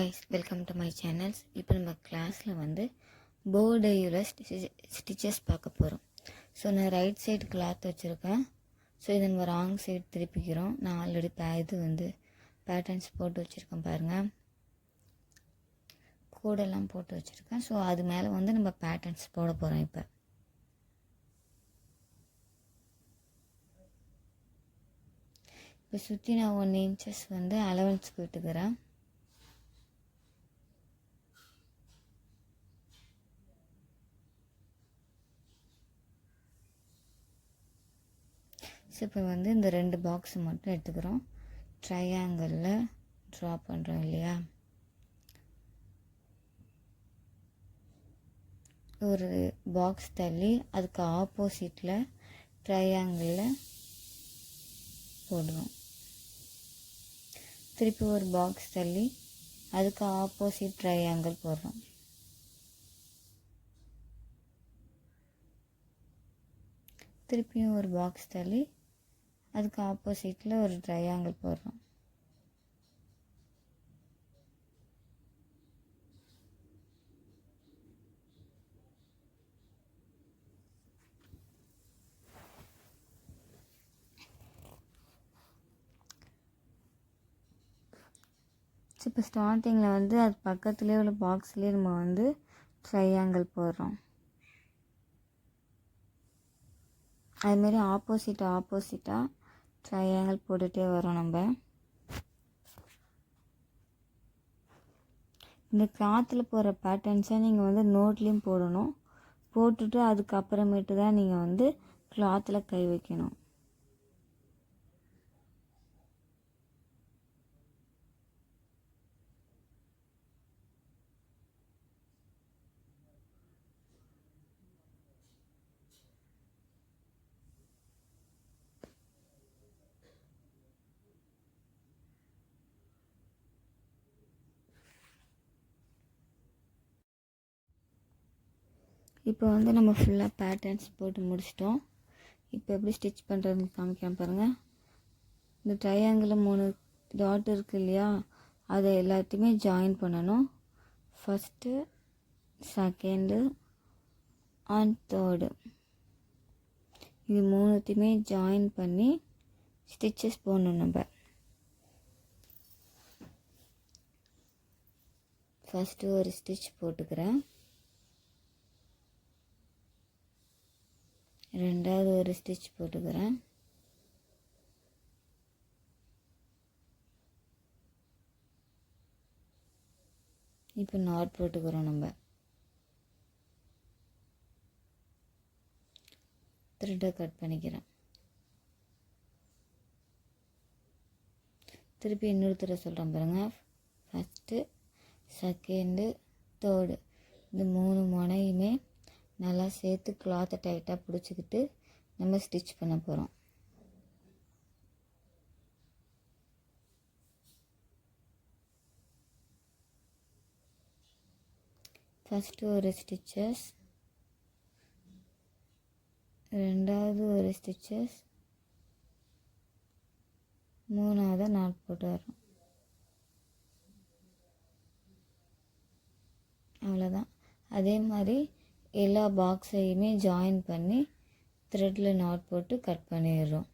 guys, welcome to my channels. இப்போ நம்ம கிளாஸில் வந்து போர்டையில் ஸ்டிச்சஸ் பார்க்க போகிறோம். ஸோ நான் ரைட் சைடு கிளாத் வச்சுருக்கேன். ஸோ இதை நம்ம ராங் சைடு திருப்பிக்கிறோம். நான் ஆல்ரெடி இது வந்து பேட்டர்ன்ஸ் போட்டு வச்சுருக்கேன் பாருங்கள், கோடெல்லாம் போட்டு வச்சுருக்கேன். ஸோ அது மேலே வந்து நம்ம பேட்டர்ன்ஸ் போட போகிறோம். இப்போ சுற்றி நான் 1 inches வந்து அலவன்ஸ்க்கு விட்டுக்கிறேன். ஸோ இப்போ வந்து இந்த 2 பாக்ஸ் மட்டும் எடுத்துக்கிறோம். ட்ரையாங்கிளில் ட்ரா பண்ணுறோம் இல்லையா, ஒரு பாக்ஸ் தள்ளி அதுக்கு ஆப்போசிட்டில் ட்ரையாங்கிளில் போடுவோம். திருப்பி ஒரு பாக்ஸ் தள்ளி அதுக்கு ஆப்போசிட் ட்ரையாங்கிள் போடுறோம். திருப்பியும் ஒரு பாக்ஸ் தள்ளி அதுக்கு ஆப்போசிட்டில் ஒரு ட்ரையாங்கிள் போடுறோம். இப்போ ஸ்டார்டிங்கில் வந்து அது பக்கத்துலேயே உள்ள பாக்ஸ்லேயே நம்ம வந்து ட்ரையாங்கிள் போடுறோம். அதுமாரி ஆப்போசிட்டாக ட்ரையாங்கிள் போட்டுகிட்டே வரோம். நம்ம இந்த கிளாத்தில் போடுற பேட்டர்ன்ஸை நீங்கள் வந்து நோட்லேயும் போடணும். போட்டுட்டு அதுக்கப்புறமேட்டு தான் நீங்கள் வந்து கிளாத்தில் கை வைக்கணும். இப்போ வந்து நம்ம ஃபுல்லாக பேட்டர்ன்ஸ் போட்டு முடிச்சிட்டோம். இப்போ எப்படி ஸ்டிச் பண்ணுறதுன்னு காமிக்கிறேன் பாருங்கள். இந்த ட்ரையாங்கிளில் 3 டாட் இருக்குது இல்லையா, அதை எல்லாத்தையுமே ஜாயின் பண்ணணும். ஃபஸ்ட்டு, செகண்டு அண்ட் தேர்டு, இது 3த்தையுமே ஜாயின் பண்ணி ஸ்டிச்சஸ் போடணும். நம்ம ஃபஸ்ட்டு ஒரு ஸ்டிச் போட்டுக்கிறேன். ரெண்டாவது ஒரு ஸ்டிச் போட்டுக்கிறேன். இப்போ நாட் போட்டுக்கிறோம். நம்ம த்ரெட்டை கட் பண்ணிக்கிறேன். திருப்பி இன்னொரு தடவை சொல்கிறேன் பாருங்கள். ஃபஸ்ட்டு, செகண்டு, தேர்டு, இந்த 3 முனையுமே நல்லா சேர்த்து கிளாத்தை டைட்டாக பிடிச்சிக்கிட்டு நம்ம ஸ்டிச் பண்ண போகிறோம். ஃபஸ்ட்டு ஒரு ஸ்டிச்சஸ், ரெண்டாவது ஒரு ஸ்டிச்சஸ், மூணாவது நாட் போட்டு வரோம். அவ்வளோதான். அதே மாதிரி எல்லா பாக்ஸையுமே ஜாயின் பண்ணி த்ரெட்டில் நாட் போட்டு கட் பண்ணிடுறோம்.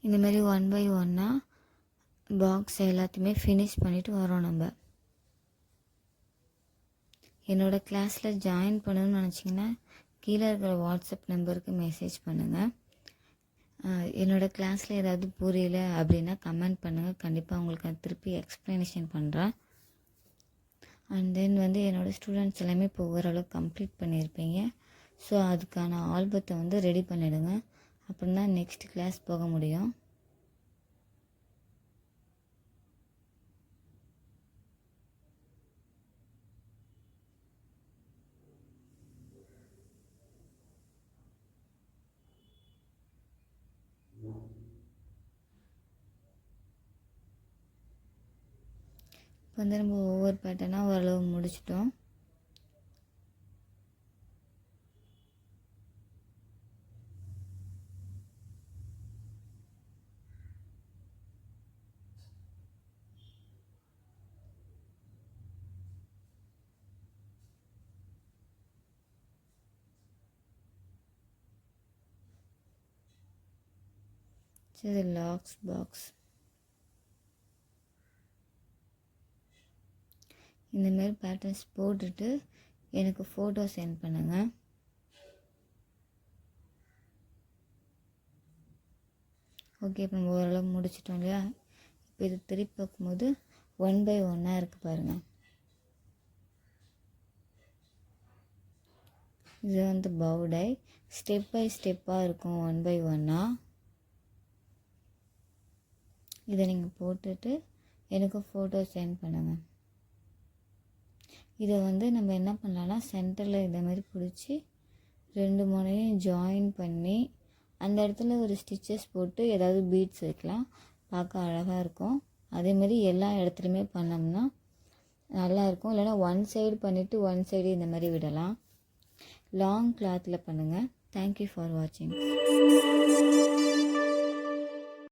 இந்த மாதிரி 1 by 1 பாக்ஸ் எல்லாத்தையுமே ஃபினிஷ் பண்ணிவிட்டு வரோம். நம்ம என்னோடய கிளாஸில் ஜாயின் பண்ணணும்னு நினச்சிங்கன்னா கீழே இருக்கிற வாட்ஸ்அப் நம்பருக்கு மெசேஜ் பண்ணுங்கள். என்னோடய கிளாஸில் ஏதாவது புரியல அப்படின்னா கமெண்ட் பண்ணுங்கள். கண்டிப்பாக உங்களுக்கு நான் திருப்பி எக்ஸ்ப்ளனேஷன் பண்ணுறேன். அண்ட் தென் வந்து என்னோடய ஸ்டூடெண்ட்ஸ் எல்லாமே இப்போ ஓரளவுக்கு கம்ப்ளீட் பண்ணியிருப்பீங்க. ஸோ அதுக்கான ஆல்பத்தை வந்து ரெடி பண்ணிவிடுங்க. அப்படின்னா நெக்ஸ்ட் கிளாஸ் போக முடியும். இப்போ வந்து நம்ம ஒவ்வொரு பேட்டர்னாக ஓரளவு முடிச்சிட்டோம். இது லாக்ஸ் பாக்ஸ். இந்தமாரி பேட்டர்ன்ஸ் போட்டுட்டு எனக்கு ஃபோட்டோ சென்ட் பண்ணுங்கள். ஓகே, இப்போ நம்ம ஓரளவு முடிச்சிட்டோம் இல்லையா? இப்போ இது திருப்பி பார்க்கும்போது 1 by 1 இருக்குது பாருங்கள். இது வந்து பவுடை ஸ்டெப் பை ஸ்டெப்பாக இருக்கும் 1 by 1. இதை நீங்கள் போட்டுட்டு எனக்கு ஃபோட்டோ சென்ட் பண்ணுங்கள். இதை வந்து நம்ம என்ன பண்ணலான்னா சென்டரில் இதை மாதிரி பிடிச்சி 2 முனையும் ஜாயின் பண்ணி அந்த இடத்துல ஒரு ஸ்டிச்சஸ் போட்டு ஏதாவது பீட்ஸ் வைக்கலாம், பார்க்க அழகாக இருக்கும். அதேமாதிரி எல்லா இடத்துலையுமே பண்ணோம்னா நல்லாயிருக்கும். இல்லைனா ஒன் சைடு பண்ணிவிட்டு ஒன் சைடு இந்த மாதிரி விடலாம். லாங் கிளாத்தில் பண்ணுங்கள். தேங்க்யூ ஃபார் வாட்சிங்.